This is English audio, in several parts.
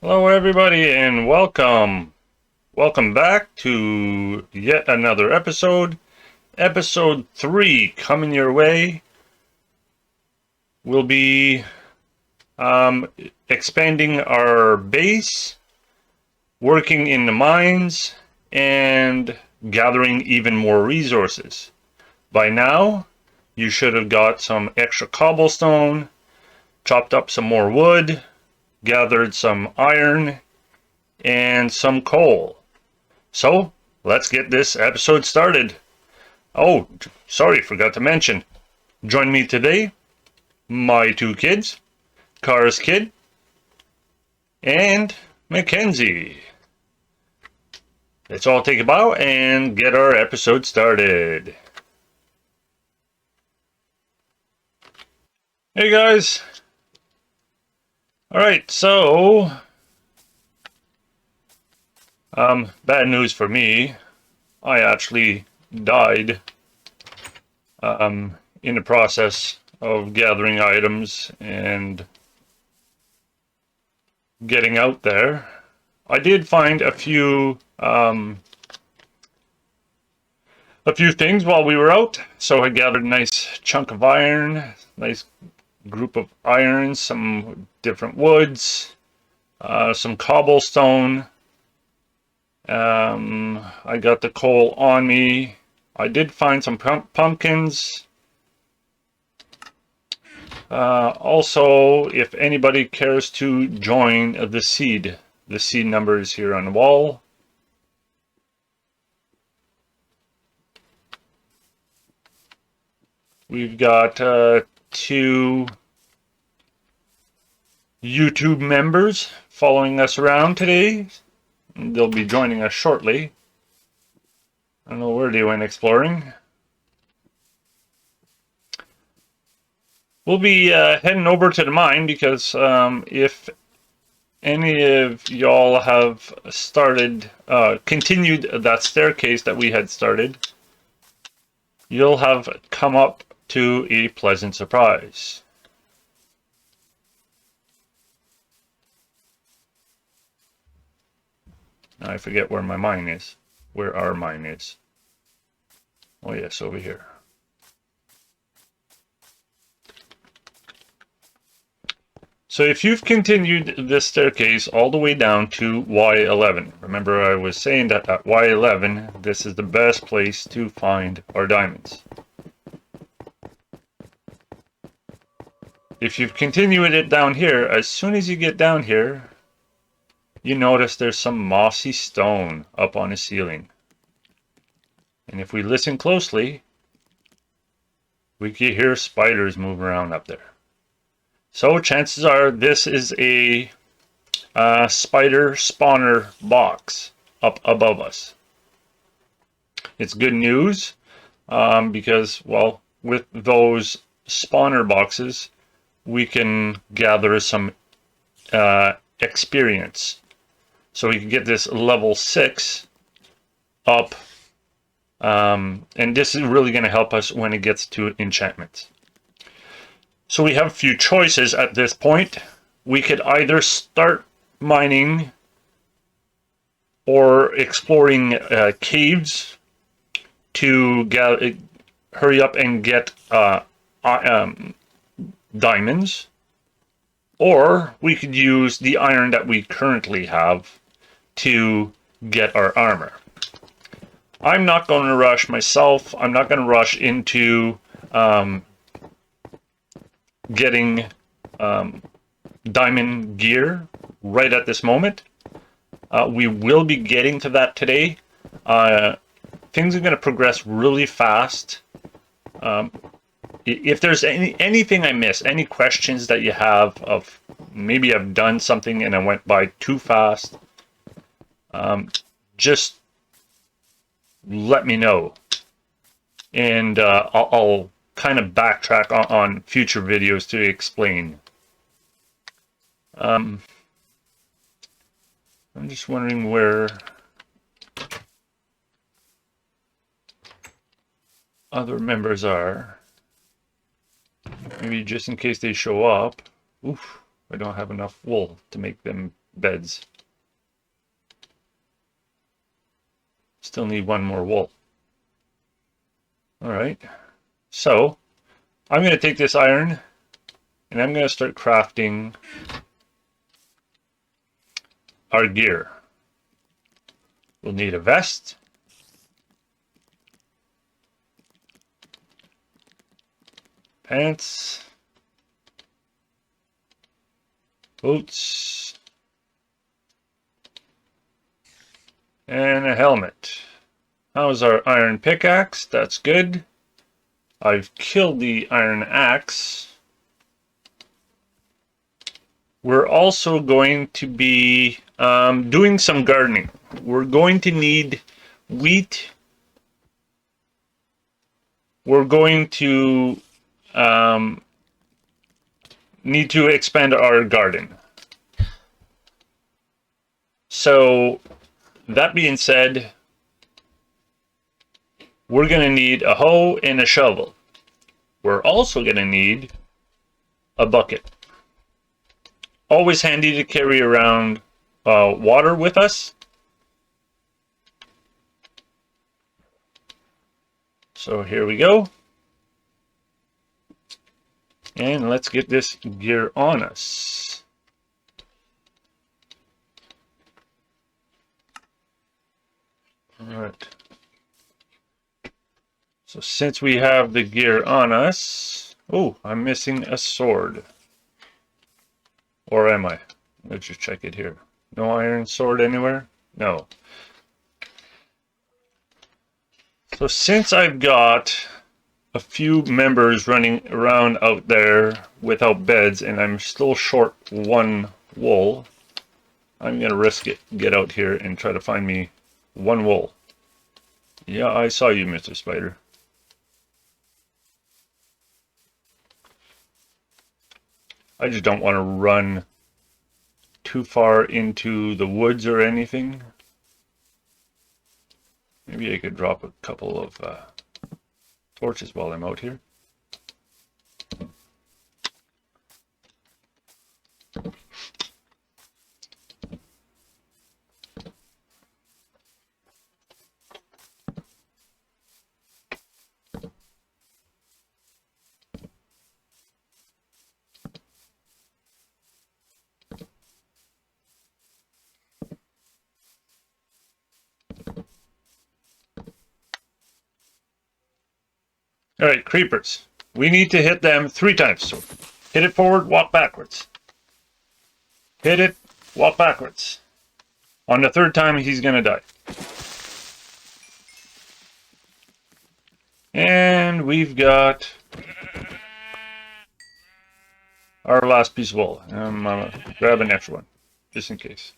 Hello everybody and welcome. Welcome back to yet another episode. Episode 3 coming your way. We'll be expanding our base, working in the mines, and gathering even more resources. By now, you should have got some extra cobblestone, chopped up some more wood, gathered some iron, and some coal. So, let's get this episode started. Oh, sorry, forgot to mention. Join me today, my two kids, Cars Kid, and Mackenzie. Let's all take a bow and get our episode started. Hey guys. Alright, so bad news for me. I actually died in the process of gathering items and getting out there. I did find a few things while we were out. So I gathered a nice chunk of iron, nice group of irons, some different woods, some cobblestone. I got the coal on me. I did find some pumpkins. Also, if anybody cares to join the seed number is here on the wall. We've got 2 YouTube members following us around today. They'll be joining us shortly. I don't know where they went exploring. We'll be heading over to the mine because if any of y'all have continued that staircase that we had started, you'll have come up to a pleasant surprise. Now I forget where my mine is. Where our mine is. Oh yes, over here. So if you've continued this staircase all the way down to Y11, remember I was saying that at Y11, this is the best place to find our diamonds. If you've continued it down here, as soon as you get down here, you notice there's some mossy stone up on the ceiling. And if we listen closely, we can hear spiders move around up there. So chances are this is a spider spawner box up above us. It's good news because, well, with those spawner boxes, we can gather some experience. So we can get this level 6 up. And this is really going to help us when it gets to enchantments. So we have a few choices at this point. We could either start mining or exploring caves to hurry up and get diamonds, or we could use the iron that we currently have to get our armor. I'm not going to rush myself. I'm not going to rush into getting diamond gear right at this moment. We will be getting to that today. Things are going to progress really fast. If there's anything I miss, any questions that you have of maybe I've done something and I went by too fast, just let me know. And I'll kind of backtrack on future videos to explain. I'm just wondering where other members are. Maybe just in case they show up. Oof, I don't have enough wool to make them beds. Still need one more wool. All right. So I'm going to take this iron and I'm going to start crafting our gear. We'll need a vest. Pants. Boots. And a helmet. How's our iron pickaxe? That's good. I've killed the iron axe. We're also going to be doing some gardening. We're going to need wheat. We're going to need to expand our garden. So that being said, we're going to need a hoe and a shovel. We're also going to need a bucket. Always handy to carry around water with us. So here we go. And let's get this gear on us. All right. So since we have the gear on us, oh, I'm missing a sword. Or am I? Let's just check it here. No iron sword anywhere? No. So since I've got a few members running around out there without beds and I'm still short one wool, I'm going to risk it. Get out here and try to find me one wool. Yeah, I saw you, Mr. Spider. I just don't want to run too far into the woods or anything. Maybe I could drop a couple of torches while I'm out here. All right, creepers. We need to hit them 3 times. So hit it forward, walk backwards. Hit it, walk backwards. On the 3rd time, he's going to die. And we've got our last piece of wool. I'm going to grab an extra one, just in case.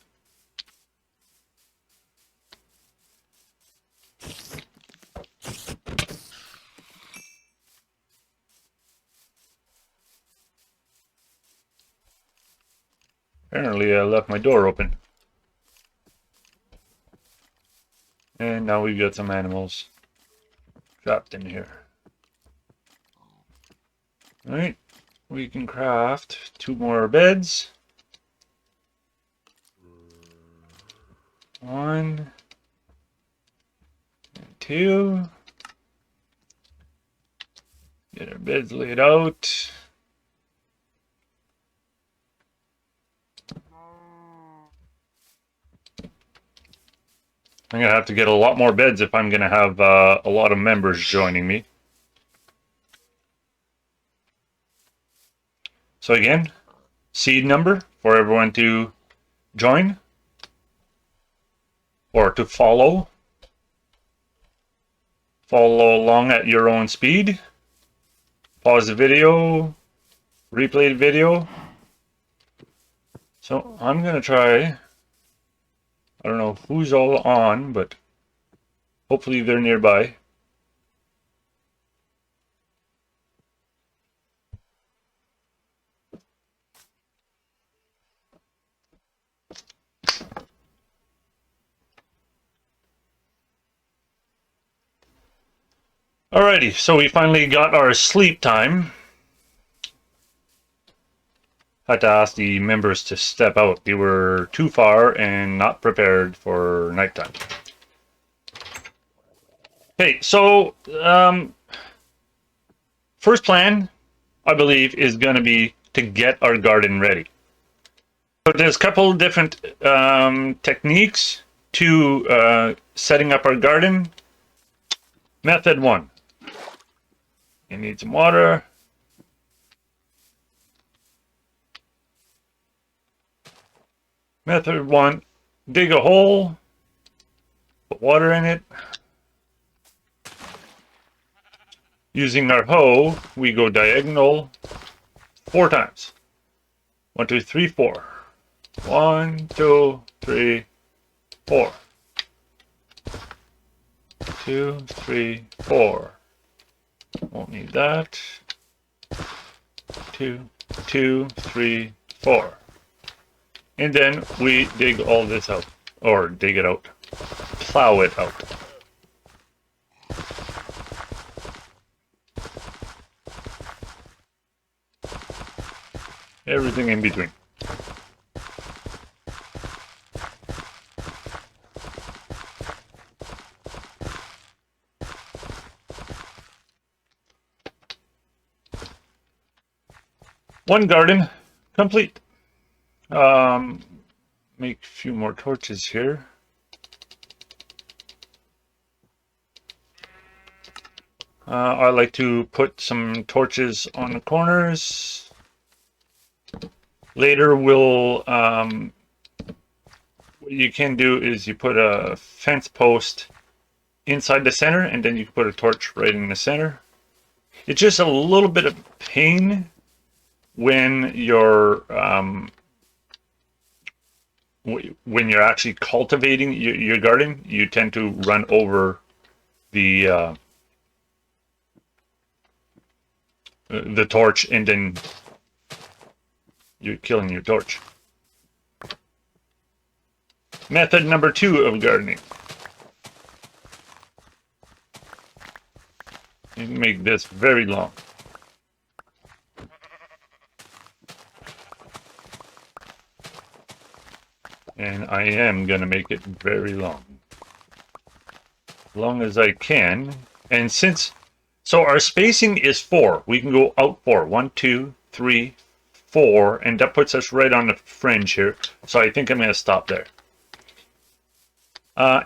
Apparently I left my door open. And now we've got some animals trapped in here. Alright, we can craft 2 more beds. 1 and 2. Get our beds laid out. I'm going to have to get a lot more beds if I'm going to have a lot of members joining me. So again, seed number for everyone to join or to follow. Follow along at your own speed. Pause the video, replay the video. So I'm going to try. I don't know who's all on, but hopefully they're nearby. Alrighty, so we finally got our sleep time. had to ask the members to step out. They were too far and not prepared for nighttime. Okay, so first plan, I believe, is going to be to get our garden ready. So there's a couple of different techniques to setting up our garden. Method 1. You need some water. Method 1, dig a hole, put water in it. Using our hoe, we go diagonal 4 times. 1, 2, 3, 4. 1, 2, 3, 4. 2, 3, 4. Won't need that. 2, 2, 3, 4. And then we dig all this out, or dig it out, plow it out. Everything in between. One garden complete. Make a few more torches here. I like to put some torches on the corners. Later we'll, what you can do is you put a fence post inside the center, and then you can put a torch right in the center. It's just a little bit of pain when you're actually cultivating your garden. You tend to run over the torch, and then you're killing your torch. Method number 2 of gardening. You can make this very long. And I am going to make it very long. As long as I can. And so our spacing is 4. We can go out 4. 1, 2, 3, 4. And that puts us right on the fringe here. So I think I'm going to stop there.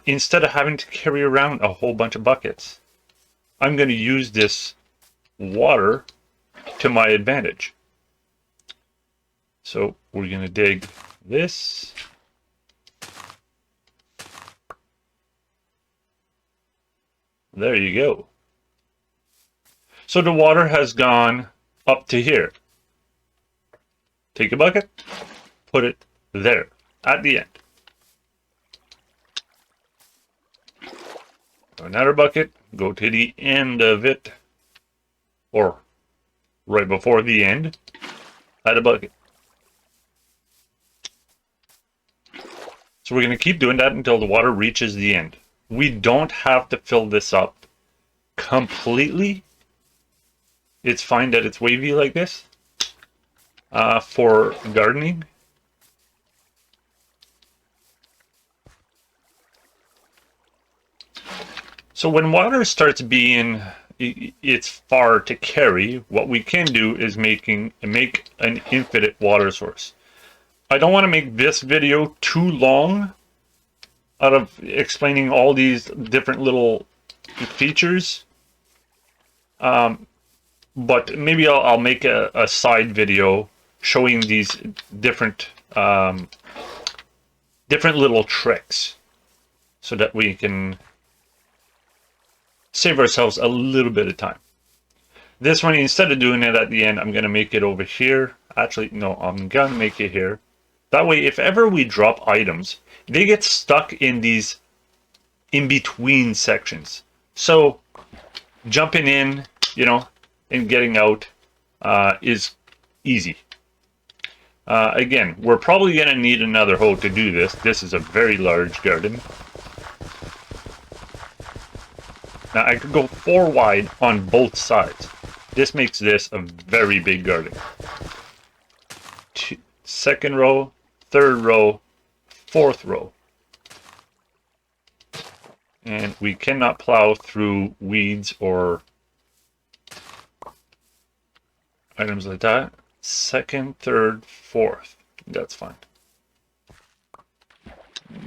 Instead of having to carry around a whole bunch of buckets, I'm going to use this water to my advantage. So we're going to dig this. There you go. So the water has gone up to here. Take a bucket, put it there at the end. Another bucket, go to the end of it, or right before the end, add a bucket. So we're going to keep doing that until the water reaches the end. We don't have to fill this up completely. It's fine that it's wavy like this for gardening. So when water starts being, it's far to carry, what we can do is make an infinite water source. I don't want to make this video too long out of explaining all these different little features, but maybe I'll make a side video showing these different little tricks so that we can save ourselves a little bit of time. This one, instead of doing it at the end, I'm going to make it over here. Actually, no, I'm going to make it here. That way, if ever we drop items, they get stuck in these in-between sections. So jumping in, and getting out is easy. Again, we're probably going to need another hoe to do this. This is a very large garden. Now I could go 4 wide on both sides. This makes this a very big garden. second row, third row, fourth row. And we cannot plow through weeds or items like that. Second, third, fourth. That's fine.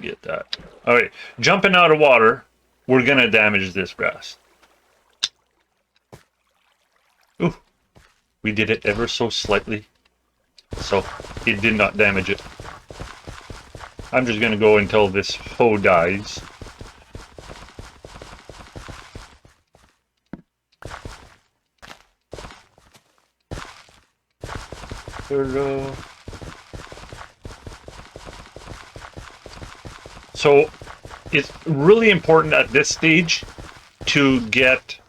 Get that. All right, jumping out of water, we're gonna damage this grass. Ooh, we did it ever so slightly, so it did not damage it. I'm just gonna go until this hoe dies. So it's really important at this stage to get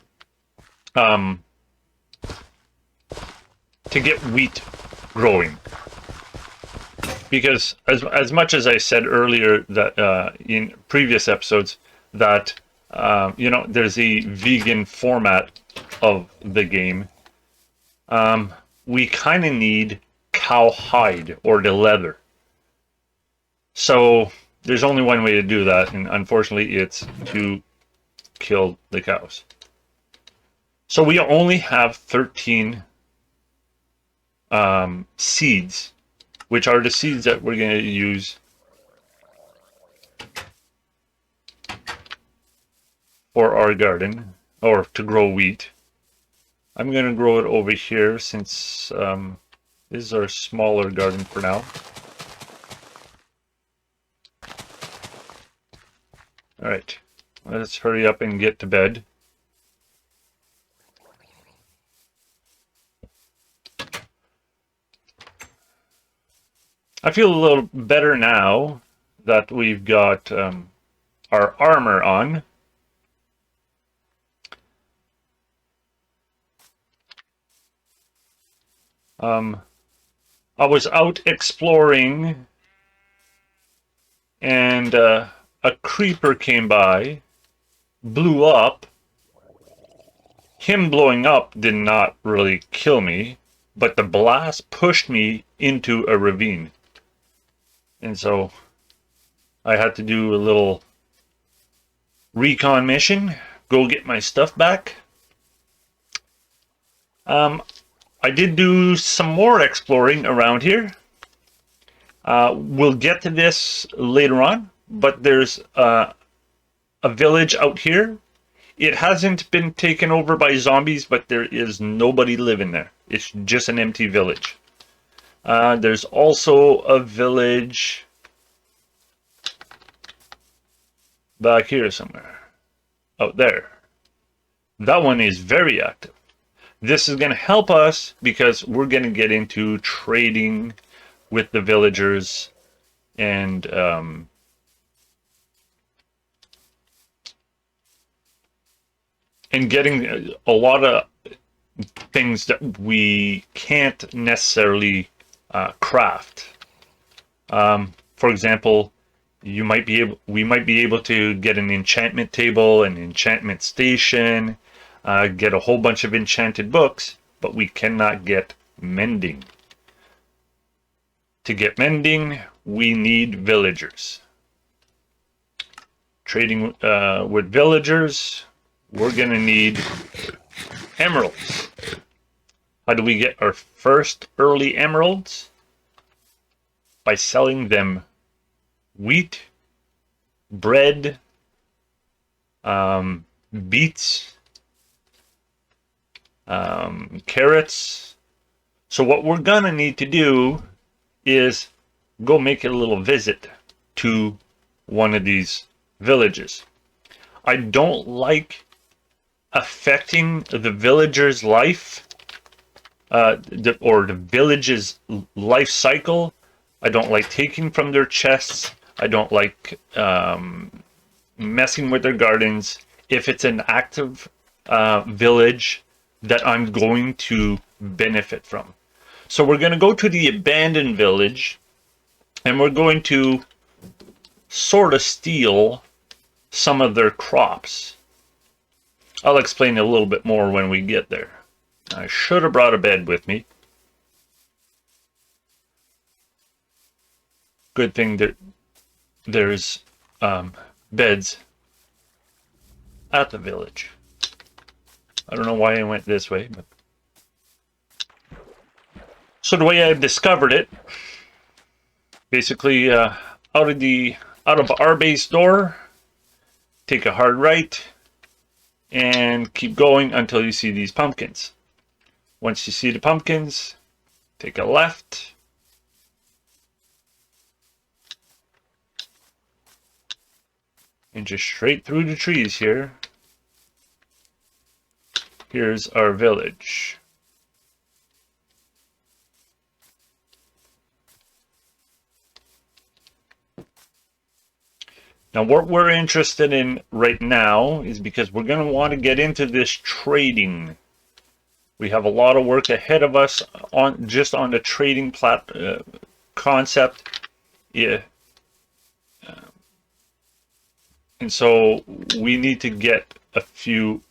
wheat growing, because as much as I said earlier that in previous episodes that you know, there's a vegan format of the game, we kind of need cow hide or the leather. So there's only one way to do that, and unfortunately it's to kill the cows. So we only have 13 seeds, which are the seeds that we're going to use for our garden, or to grow wheat. I'm going to grow it over here since this is our smaller garden for now. All right, let's hurry up and get to bed. I feel a little better now that we've got our armor on. I was out exploring, and a creeper came by, blew up. Him blowing up did not really kill me, but the blast pushed me into a ravine. And so I had to do a little recon mission, go get my stuff back. I did do some more exploring around here. We'll get to this later on, but there's a village out here. It hasn't been taken over by zombies, but there is nobody living there. It's just an empty village. There's also a village back here somewhere. Out there. That one is very active. This is going to help us because we're going to get into trading with the villagers and getting a lot of things that we can't necessarily craft. For example, we might be able to get an enchantment table, an enchantment station, get a whole bunch of enchanted books, but we cannot get mending. To get mending, we need villagers. Trading with villagers, we're going to need emeralds. How do we get our first early emeralds? By selling them wheat, bread, beets, carrots. So what we're gonna need to do is go make a little visit to one of these villages. I don't like affecting the villager's life, or the village's life cycle. I don't like taking from their chests. I don't like messing with their gardens. If it's an active village that I'm going to benefit from. So we're going to go to the abandoned village, and we're going to sort of steal some of their crops. I'll explain a little bit more when we get there. I should have brought a bed with me. Good thing that there's beds at the village. I don't know why I went this way, but so the way I discovered it, basically out of our base door, take a hard right and keep going until you see these pumpkins. Once you see the pumpkins, take a left. And just straight through the trees here. Here's our village. Now what we're interested in right now is because we're going to want to get into this trading. We have a lot of work ahead of us on the trading concept. Yeah. And so we need to get a few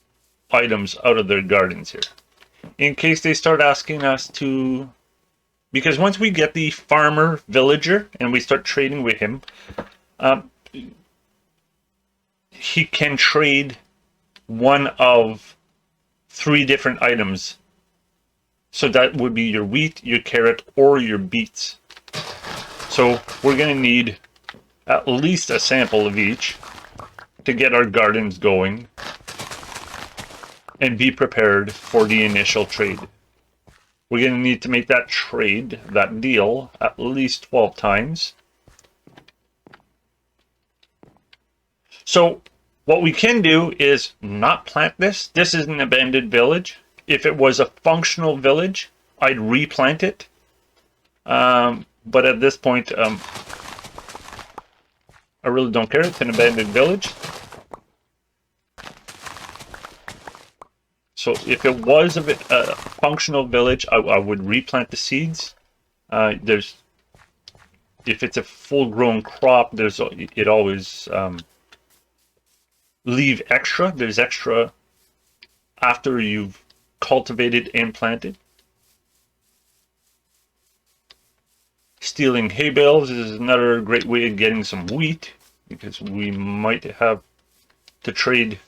items out of their gardens here. In case they start asking us to... Because once we get the farmer villager and we start trading with him, he can trade one of 3 different items. So that would be your wheat, your carrot, or your beets. So we're going to need at least a sample of each to get our gardens going and be prepared for the initial trade. We're going to need to make that trade, that deal, at least 12 times. So what we can do is not plant this. This is an abandoned village. If it was a functional village, I'd replant it. But at this point, I really don't care. It's an abandoned village. So if it was a functional village, I would replant the seeds. If it's a full-grown crop, it always leave extra. There's extra after you've cultivated and planted. Stealing hay bales is another great way of getting some wheat, because we might have to trade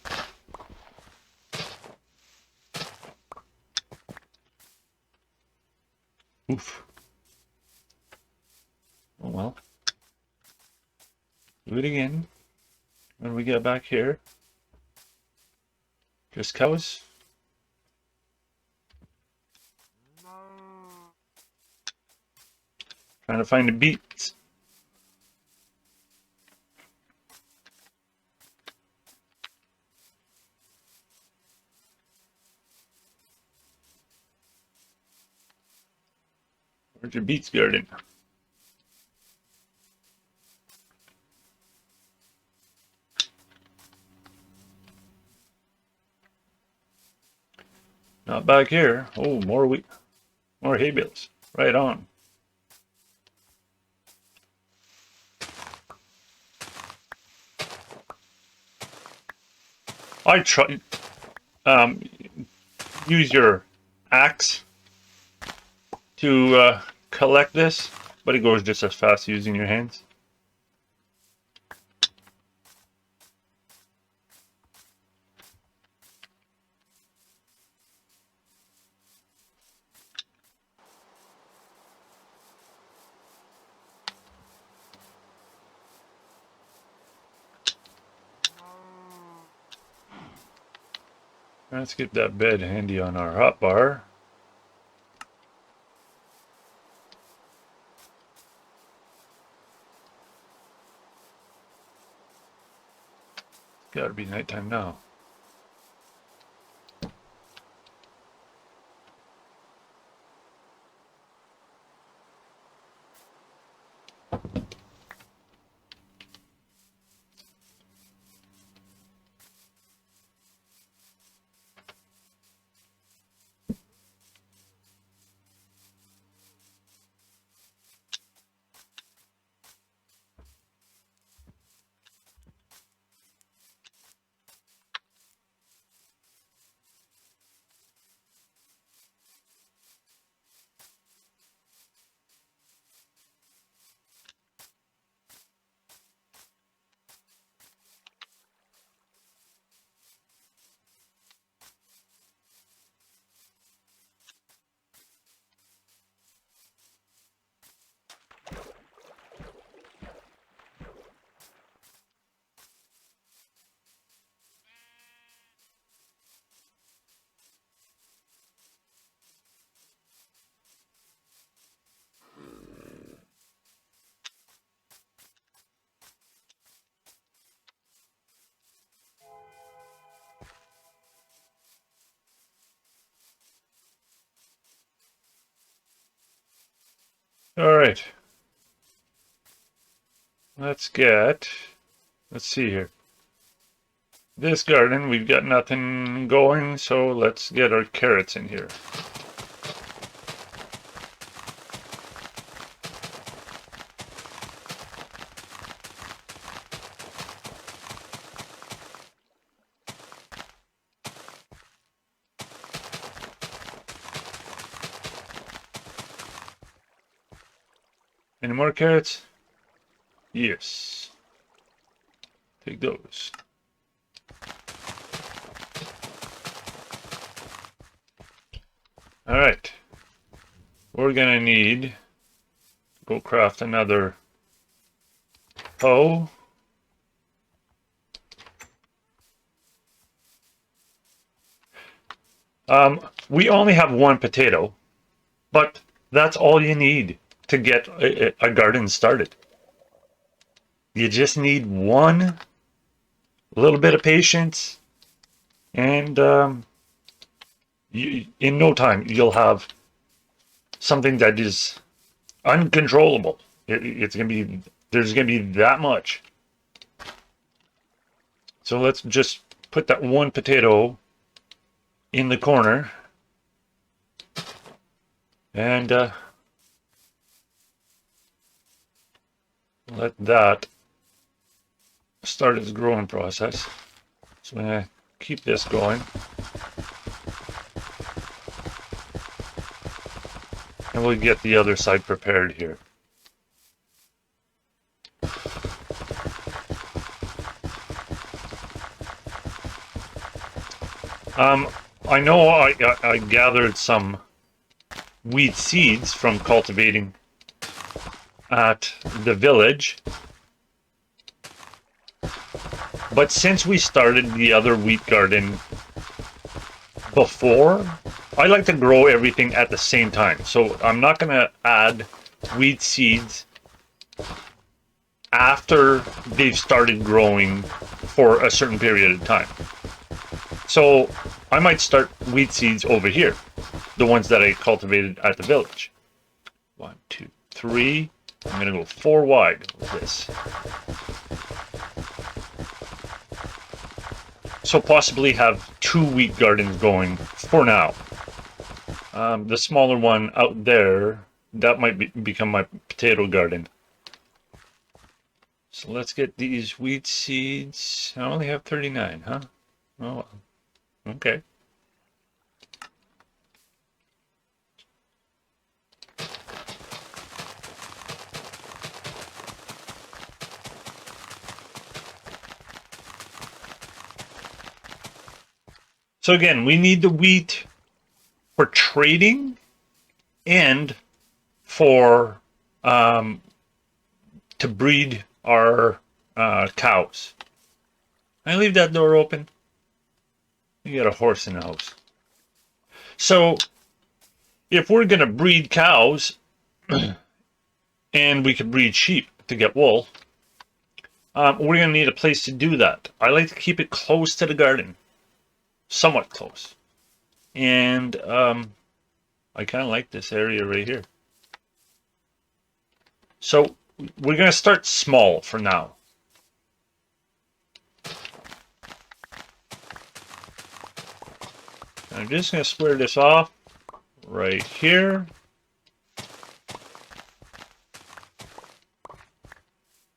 oof. Oh well. Do it again when we get back here. Just cows. Trying to find the beets. Where's your beets garden? Not back here. Oh, more wheat, more hay bales. Right on. I try use your axe to collect this, but it goes just as fast using your hands. Let's get that bed handy on our hotbar. Gotta be nighttime now. All right. Let's see here. This garden, we've got nothing going, so let's get our carrots in here. Any more carrots? Yes. Take those. All right. We're gonna need to go craft another hoe. We only have one potato, but that's all you need to get a garden started. You just need one little bit of patience, and in no time you'll have something that is uncontrollable. There's gonna be that much. So let's just put that one potato in the corner, and let that start its growing process. So I'm gonna keep this going, and we'll get the other side prepared here. I know I gathered some wheat seeds from cultivating at the village, but since we started the other wheat garden before, I like to grow everything at the same time. So I'm not going to add wheat seeds after they've started growing for a certain period of time. So I might start wheat seeds over here, the ones that I cultivated at the village. 1, 2, 3. I'm going to go 4 wide with this. So possibly have 2 wheat gardens going for now. The smaller one out there, that might become my potato garden. So let's get these wheat seeds. I only have 39, huh? Oh, well. Okay. So again, we need the wheat for trading and for to breed our cows. Can I leave that door open? You got a horse in the house. So if we're going to breed cows and we could breed sheep to get wool, we're going to need a place to do that. I like to keep it close to the garden, somewhat close. And I kind of like this area right here. So we're going to start small for now. I'm just going to square this off right here.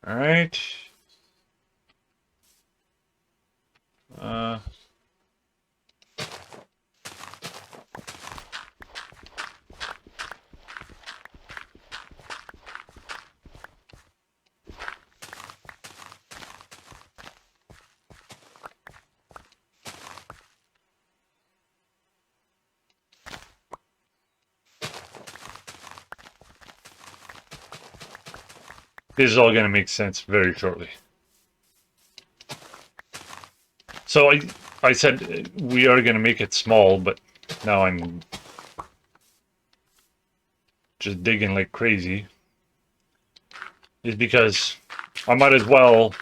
All right. This is all going to make sense very shortly. So I said we are going to make it small, but now I'm just digging like crazy. Is because I might as well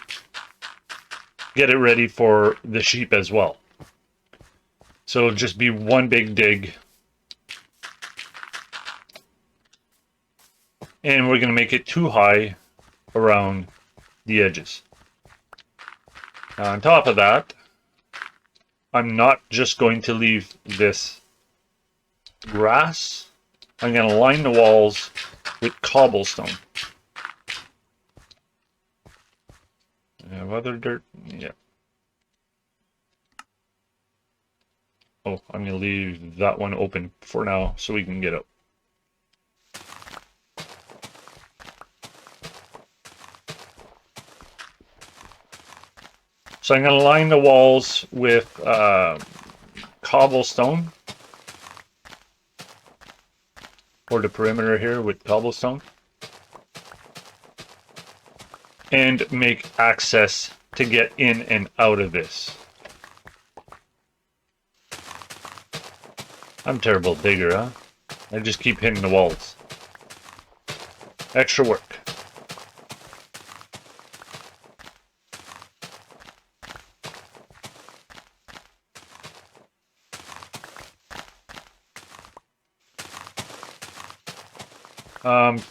get it ready for the sheep as well. So it'll just be one big dig. and we're going to make it too high around the edges. Now, on top of that, I'm not just going to leave this grass. I'm going to line the walls with cobblestone. I have other dirt. Yeah. Oh, I'm going to leave that one open for now so we can get out. So I'm going to line the walls with cobblestone, or the perimeter here with cobblestone, and make access to get in and out of this. I'm a terrible digger, huh? I just keep hitting the walls. Extra work.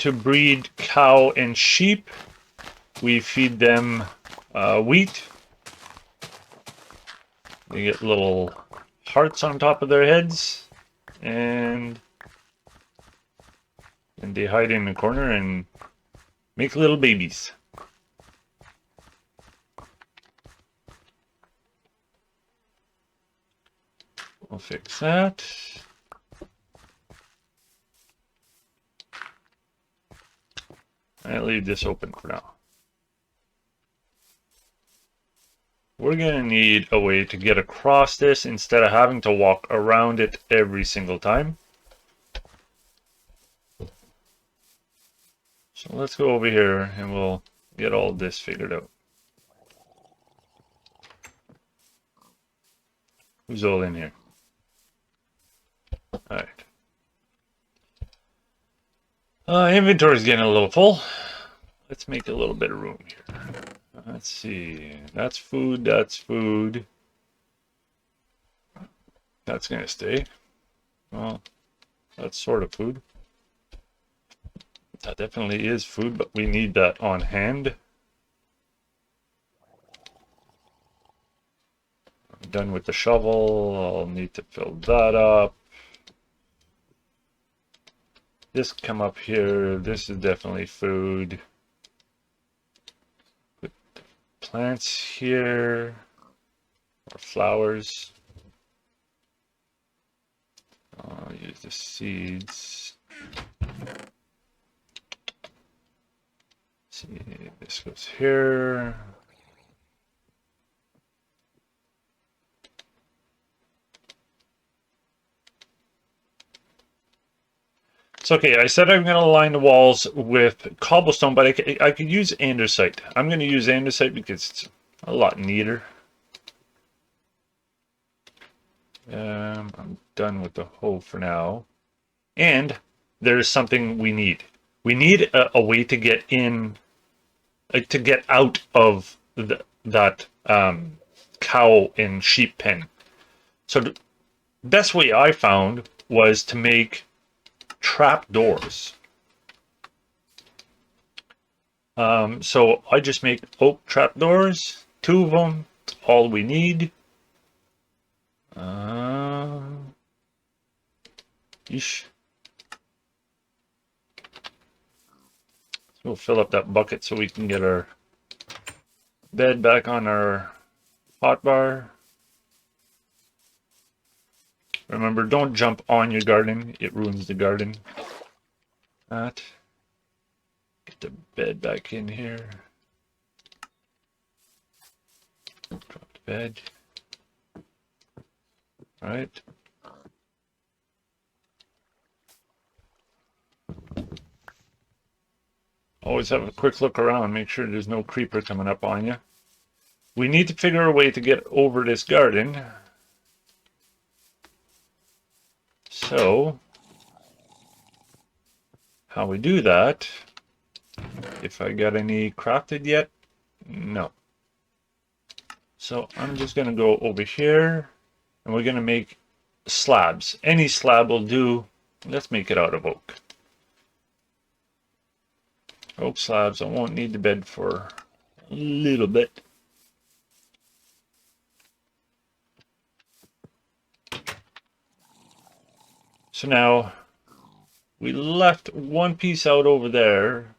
To breed cow and sheep, we feed them wheat. They get little hearts on top of their heads, and they hide in the corner and make little babies. We'll fix that. I'll leave this open for now. We're going to need a way to get across this instead of having to walk around it every single time. So let's go over here and we'll get all this figured out. Who's all in here? Alright. Inventory's getting a little full. Let's make a little bit of room here. Let's see. That's food. That's food. That's going to stay. Well, that's sort of food. That definitely is food, but we need that on hand. I'm done with the shovel. I'll need to fill that up. This come up here. This is definitely food. Put the plants here, or flowers. I'll use the seeds. See, this goes here. It's okay. I said I'm going to line the walls with cobblestone, but I could use andesite. I'm going to use andesite because it's a lot neater. I'm done with the hoe for now. And there's something we need. We need a way to get in, to get out of that cow and sheep pen. So the best way I found was to make trap doors. So I just make oak trap doors, 2 of them, all we need. Yeesh. So we'll fill up that bucket so we can get our bed back on our hotbar. Remember, don't jump on your garden. It ruins the garden. That. Get the bed back in here. Drop the bed. All right. Always have a quick look around. Make sure there's no creeper coming up on you. We need to figure a way to get over this garden. So, how we do that, if I got any crafted yet, no. So I'm just going to go over here, and we're going to make slabs. Any slab will do. Let's make it out of oak. Oak slabs. I won't need the bed for a little bit. So now we left one piece out over there.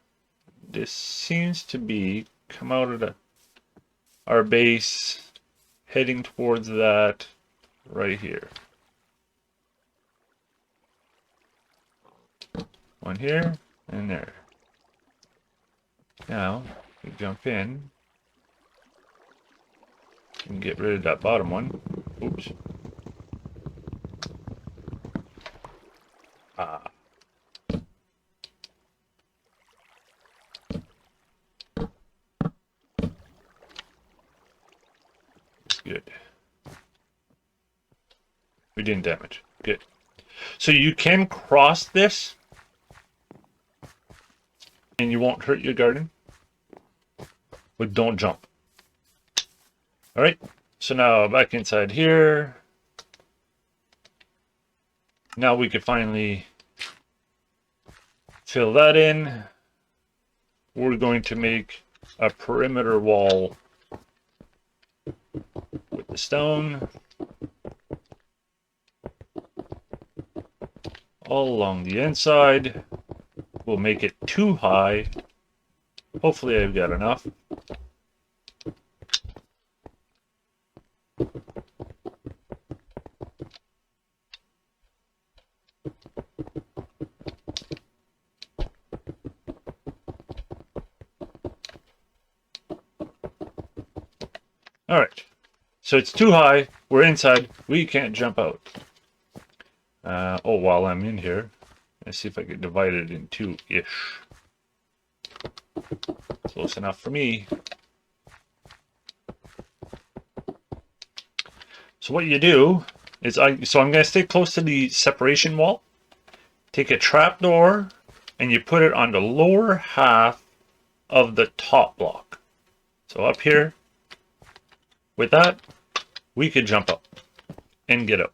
This seems to be come out of our base, heading towards that right here. One here and there. Now we jump in and get rid of that bottom one. Oops. Ah. Good. We didn't damage. Good. So you can cross this and you won't hurt your garden, but don't jump. All right. So now back inside here. Now we can finally fill that in. We're going to make a perimeter wall with the stone all along the inside. We'll make it too high. Hopefully I've got enough. All right, so it's too high. We're inside. We can't jump out. Oh, while I'm in here, let's see if I can divide it in two-ish. Close enough for me. So what you do is I'm going to stay close to the separation wall. Take a trapdoor and you put it on the lower half of the top block. So up here. With that, we could jump up and get out.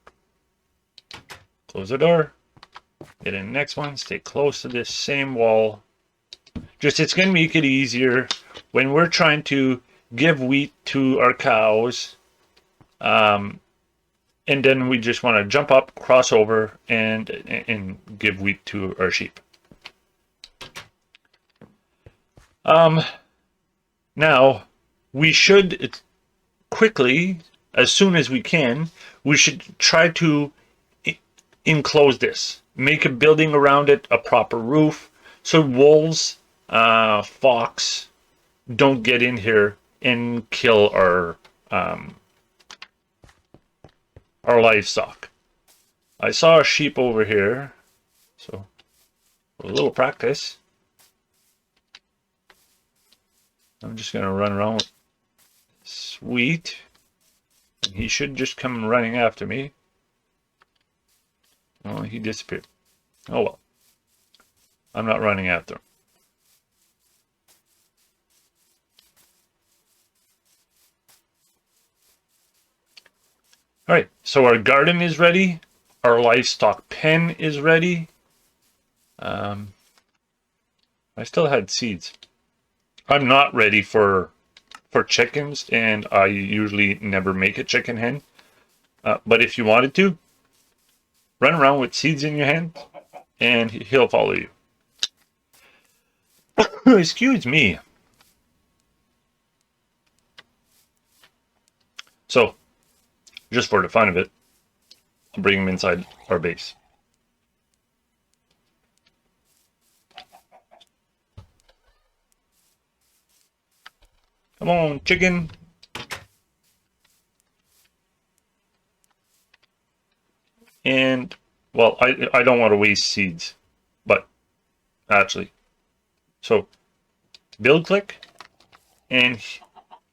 Close the door. Get in the next one. Stay close to this same wall. Just it's going to make it easier when we're trying to give wheat to our cows. And then we just want to jump up, cross over, and give wheat to our sheep. Now, we should quickly, as soon as we can, we should try to enclose this. Make a building around it, a proper roof, so wolves, fox don't get in here and kill our livestock. I saw a sheep over here, so a little practice. I'm just going to run around with Sweet. He should just come running after me. Oh, he disappeared. Oh well. I'm not running after him. Alright, so our garden is ready. Our livestock pen is ready. I still had seeds. I'm not ready for chickens, and I usually never make a chicken hen. But if you wanted to, run around with seeds in your hand, and he'll follow you. Excuse me. So, just for the fun of it, I'll bring him inside our base. Come on, chicken. And, well, I don't want to waste seeds, but actually, so build click, and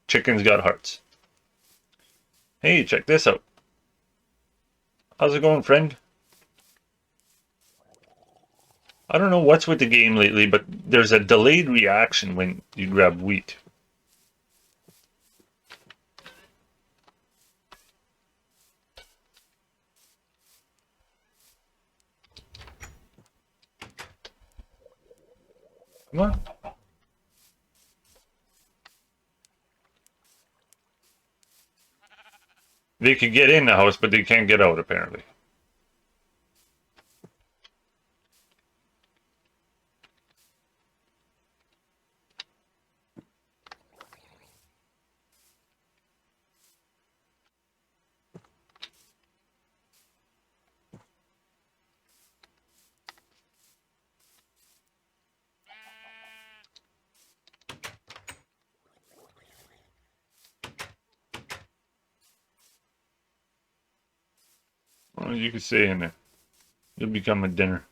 chicken's got hearts. Hey, check this out. How's it going, friend? I don't know what's with the game lately, but there's a delayed reaction when you grab wheat. Come on. They could get in the house, but they can't get out, apparently. Well, you could stay in there. You'll become a dinner.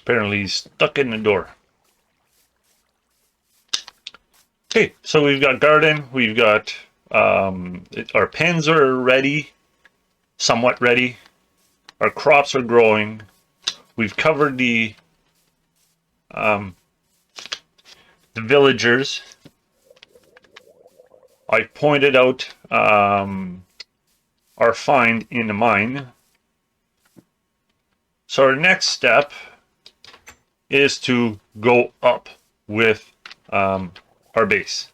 Apparently he's stuck in the door. Okay, so we've got garden. We've got our pens are ready, somewhat ready. Our crops are growing. We've covered the villagers. I pointed out our find in the mine. So our next step is to go up with our base.